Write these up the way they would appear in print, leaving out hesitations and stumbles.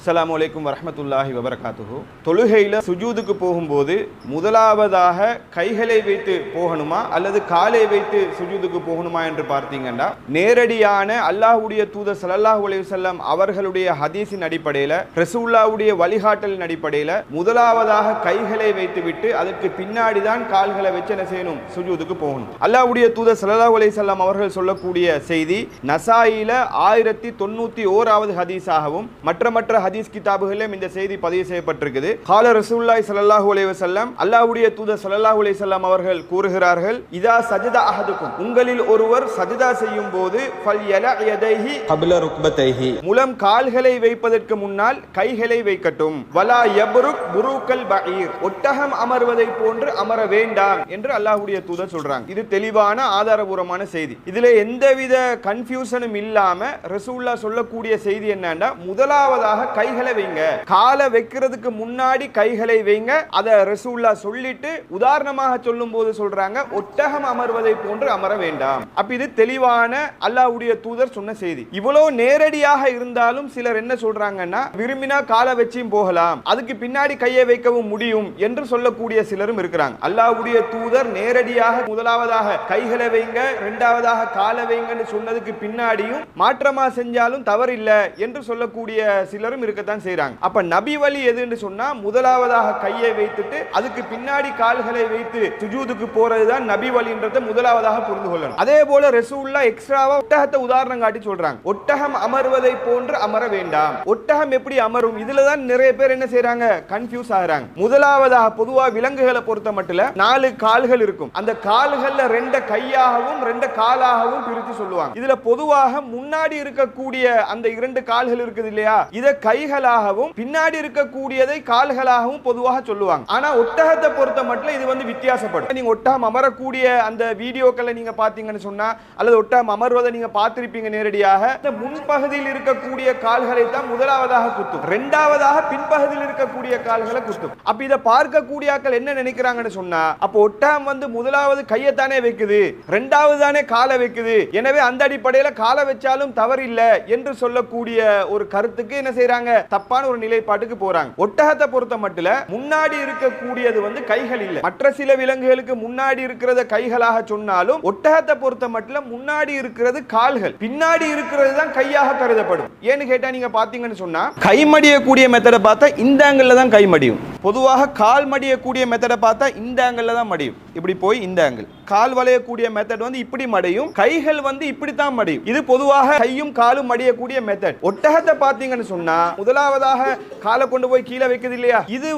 அஸ்ஸலாமு அலைக்கும் வரஹ்மத்துல்லாஹி வபரகாத்துஹு. தொழுகையில் சுஜூதுக்கு போகும்போது முதலாவதாக கைகளை வைத்து போகணுமா அல்லது காலை வைத்து சுஜூதுக்கு போகணுமா என்று பார்த்தீங்கன்னா, நேரடியான அல்லாஹ்வுடைய தூதர் ஸல்லல்லாஹு அலைஹி வஸல்லம் அவர்களுடைய ஹதீஸின் அடிப்படையில், ரசூலுல்லாஹ்வுடைய வழிகாட்டலின் அடிப்படையில் முதலாவதாக கைகளை வைத்து விட்டு அதற்கு பின்னாடி தான் கால்களை வச்சு என்ன செய்யணும், சுஜூதுக்கு போகணும். அல்லாஹ்வுடைய தூதர் ஸல்லல்லாஹு அலைஹி வஸல்லம் அவர்கள் சொல்லக்கூடிய செய்தி நசாயில 1091வது ஹதீஸாகவும் மற்ற ஹதீஸ் கிதாபுகளிலும் இந்த செய்தி பதிவு செய்யப்பட்டிருக்குது. கால ரசூலுல்லாஹி ஸல்லல்லாஹு அலைஹி வஸல்லம், அல்லாஹ்வுடைய தூதர் ஸல்லல்லாஹு அலைஹி வஸல்லம் அவர்கள் கூறுகிறார்கள், இதா சஜத அஹதுக்கும், உங்களில் ஒருவர் சஜதா செய்யும் போது ஃபல்யல யதைஹி கப்ல ருக்பதைஹி, முலம் கால்களை வைப்பதற்கு முன்னால் கைகளை வைக்கட்டும். வலா யப்ருக் புரூக்கல் பஈர், ஒட்டகம் அமர்வதை போன்று அமர வேண்டாம் என்று அல்லாஹ்வுடைய தூதர் சொல்றாங்க. இது தெளிவான ஆதாரபூர்வமான செய்தி. இதுல எந்தவித கன்ஃபியூஷனும் இல்லாம ரசூலுல்லாஹ் சொல்லக்கூடிய செய்தி என்னன்னா, முதலாவதாக கைகளை வைங்க, காலை வைக்கிறதுக்கு முன்னாடி கைகளை வைங்க. அத ரசூலுல்லாஹ் சொல்லிட்டு உதாரணமாக சொல்லும் போது சொல்றாங்க, ஒட்டகம் அமர்வதை போன்று அமர வேண்டாம். அப்ப இது தெளிவான அல்லாஹ்வுடைய தூதர் சொன்ன செய்தி. இவ்வளவு நேரடியாக இருந்தாலும் சிலர் என்ன சொல்றாங்கன்னா, விரும்பினா காலை வச்சும் போகலாம், அதுக்கு பின்னாடி கையை வைக்கவும் முடியும் என்று சொல்லக்கூடிய சிலரும் இருக்கிறாங்க. அல்லாஹ்வுடைய தூதர் நேரடியாக முதலாவதாக கைகளை வைங்க, இரண்டாவதாக காலை வைங்கன்னு சொன்னதுக்கு பின்னாடியும் மாற்றமா செஞ்சாலும் தவறில்லை என்று சொல்லக்கூடிய சிலரும் இருக்கத்தான் செய்றாங்க. அப்ப நபி வழி எதுன்னு சொன்னா, முதலாவதாக கையை வைத்துட்டு அதுக்கு பின்னாடி கால்களை வைத்து சுஜூதுக்கு போறதுதான் நபி வழின்றதை முதலாவதாக புரிந்து கொள்ளணும். அதே போல ரசூலுல்லாஹ் எக்ஸ்ட்ராவா ஒட்டகத்தை உதாரணம் காட்டி சொல்றாங்க, ஒட்டகம் அமர்வதை போன்று அமர வேண்டாம். ஒட்டகம் எப்படி அமரும்? இதுலதான் நிறைய பேர் என்ன செய்றாங்க, கன்ஃபியூஸ் ஆகுறாங்க. முதலாவதாக பொதுவா விலங்குகளை பொறுத்த மட்டும் 4 கால்கள் இருக்கும். அந்த கால்கள்ல 2 கையாகவும் 2 காலாகவும் பிரித்து சொல்லுவாங்க. இதுல பொதுவாக முன்னாடி இருக்கக்கூடிய அந்த 2 கால்கள் இருக்குது இல்லையா, இத கைகளாகவும் பின்னாடி இருக்கக்கூடியதை கால்களாகவும் பொதுவாக சொல்லுவாங்க. ஆனா ஒட்டகத்தை பொறுத்த மட்டும் இது வித்தியாசப்படும். நீங்க ஒட்டகம் அமரக்கூடிய அந்த வீடியோக்களை நீங்க பாத்தீங்கன்னு சொன்னா, அல்லது ஒட்டகம் அமர்வதை நீங்க பார்த்திருப்பீங்க நேரடியாக, இந்த முன்பகுதியில் இருக்கக்கூடிய கால்களை தான் முதலாவதாக குத்தும், இரண்டாவதாக பின்பகுதியில் இருக்கக்கூடிய கால்களை குத்தும். அப்ப இதை பார்க்கக்கூடிய ஆட்கள் என்ன நினைக்கிறாங்கன்னு சொன்னா, அப்ப ஒட்டகம் முதலாவது கையை தானே வைக்குது, இரண்டாவது தானே காலை வைக்குது, எனவே அந்த அடிப்படையில காலை வச்சாலும் தவறில்லை என்று சொல்லக்கூடிய ஒரு கருத்துக்கு என்ன செய்றாங்க, தப்பான ஒரு நிலைப்பாட்டுக்கு போறாங்க. ஒட்டகத்தை பொறுத்த மட்டும் முன்னாடி இருக்கக்கூடியது கைகள் இல்லை. மற்ற சில விலங்குகளுக்கு முன்னாடி இருக்கிறத கைகளாக சொன்னாலும் ஒட்டகத்தை பொறுத்த மட்டும் முன்னாடி இருக்கிறது கால்கள், பின்னாடி இருக்கிறது தான் கையாக கருதப்படும். ஏன்னு கேட்டா, நீங்க பாத்தீங்கன்னு சொன்னா, கை மடியக்கூடிய மெத்தடை பார்த்தா இந்த ஆங்கிள் தான் கை மடியும். பொதுவாக கால் மடியக்கூடிய மெத்தடை பார்த்தா இந்த ஆங்கிள் தான் மடியும், இப்படி போய் இந்த ஆங்கிள். கால் வளையக்கூடிய மெத்தட் இப்படி மடியும், கைகள் இப்படித்தான் மடியும். இது பொதுவாக கையும் காலும் மடியக்கூடிய மெத்தட். ஒட்டகத்தை பாத்தீங்கன்னு சொன்னா, முதலாவதாக காலை கொண்டு போய் கீழே வைக்குது இல்லையா, இது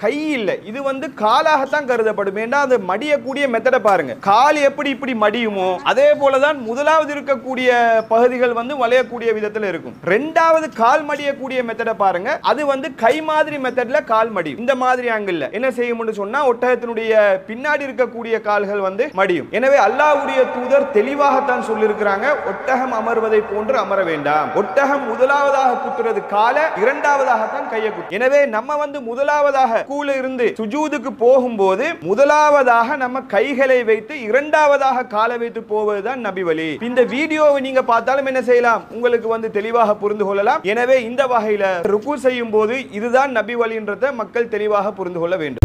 கை இல்ல, இது காலாகத்தான் கருதப்படும். ஏன்னா அது மடியக்கூடிய மெத்தடை பாருங்க, கால் எப்படி இப்படி மடியுமோ அதே போலதான் முதலாவது இருக்கக்கூடிய பகுதிகள் வளையக்கூடிய விதத்தில் இருக்கும். இரண்டாவது கால் மடியக்கூடிய மெத்தடை பாருங்க, அது கை மாதிரி மெத்தட்ல கால் மடியும். இந்த மாதிரி ஆங்கிள் என்ன செய்யும்னு சொன்னா, ஒட்டகத்தினுடைய பின்னாடி இருக்கக்கூடிய கால்கள் மடியும். எனவே அல்லாஹ்வுடைய தூதர் தெளிவாகத்தான் சொல்லியிருக்கிறாங்க, ஒட்டகம் அமர்வதை போன்று அமர வேண்டாம். ஒட்டகம் முதலாவதாக குத்துறது காலை, இரண்டாவதாகத்தான் கையை குத்தும். எனவே நம்ம முதலாவதாக கூல இருந்து சுஜூதுக்கு போகும்போது முதலாவதாக நம்ம கைகளை வைத்து இரண்டாவதாக காலை வைத்து போவதுதான் நபி வழி. இந்த வீடியோவை நீங்க பார்த்தாலும் என்ன செய்யலாம், உங்களுக்கு தெளிவாக புரிந்து கொள்ளலாம். எனவே இந்த வகையில ருக்கு செய்யும் போது இதுதான் நபி வழின்றதை மக்கள் தெளிவாக புரிந்து கொள்ள வேண்டும்.